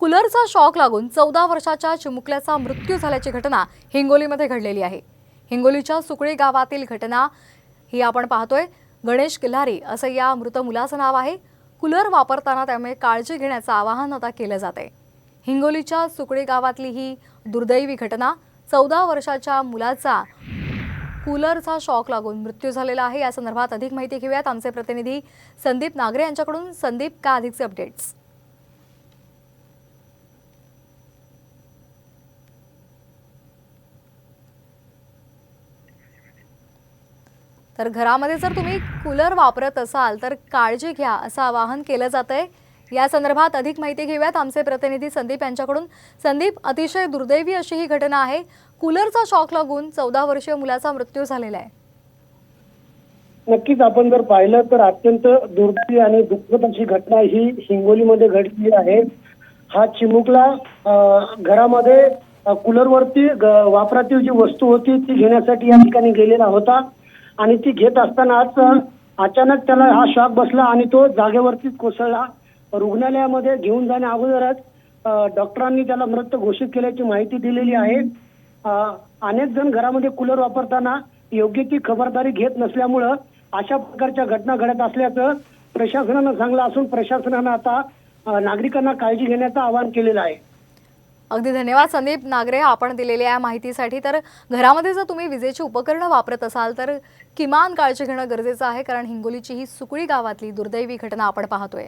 कूलरचा shock लागून 14 वर्षाच्या चिमुकल्याचा मृत्यू झाल्याची घटना हिंगोलीमध्ये घडलेली आहे। हिंगोलीच्या सुकळी गावातील घटना ही आपण पाहतोय। गणेश किल्लारी असं या मृत मुलाचं नाव आहे। कूलर वापरताना त्यामुळे काळजी घेण्याचं आवाहन आता केलं जाते। हिंगोलीच्या सुकळी गावातली ही दुर्दैवी घटना 14 वर्षाच्या मुलाचा कूलरचा शॉक लागून मृत्यू झालेला आहे। या संदर्भात अधिक माहिती घेऊयात आमचे प्रतिनिधी संदीप नागरे यांच्याकडून। संदीप, का अधिकचे अपडेट्स? तर घरामध्ये जर तुम्ही कूलर वापरत असाल तर काळजी घ्या असं आवाहन केलं जातंय। या संदर्भात अधिक माहिती घेऊयात आमचे प्रतिनिधी संदीप यांच्याकडून। संदीप, अतिशय दुर्दैवी अशी ही घटना आहे। कूलरचा शॉक लागून 14 वर्षीय मुलाचा मृत्यू झालेला आहे। नक्कीच आपण जर पाहिलं तर अत्यंत दुर्दैवी आणि दुःखद अशी घटना ही हिंगोलीमध्ये घडली आहे। हा चिमुकला घरामध्ये कूलरवरती वापरातील जी वस्तू होती ती घेण्यासाठी या ठिकाणी गेलेला होता आणि ती घेत असतानाच अचानक त्याला हा शॉक बसला आणि तो जागेवरतीच कोसळला। रुग्णालयामध्ये घेऊन जाण्या अगोदरच डॉक्टरांनी त्याला मृत घोषित केल्याची माहिती दिलेली आहे। अनेक जण घरामध्ये कूलर वापरताना योग्य ती खबरदारी घेत नसल्यामुळे अशा प्रकारच्या घटना घडत असल्याचं प्रशासनानं सांगितलं असून प्रशासनानं आता नागरिकांना काळजी घेण्याचं आवाहन केलेलं आहे। अगदी धन्यवाद संदीप नागरे आपण दिलेल्या माहितीसाठी। तर घरामध्ये जर तुम्ही विजेची उपकरणं वापरत असाल तर किमान काळजी घेणं गरजेचं आहे, कारण हिंगोलीची ही सुकळी गावातली दुर्दैवी घटना आपण पाहतोय।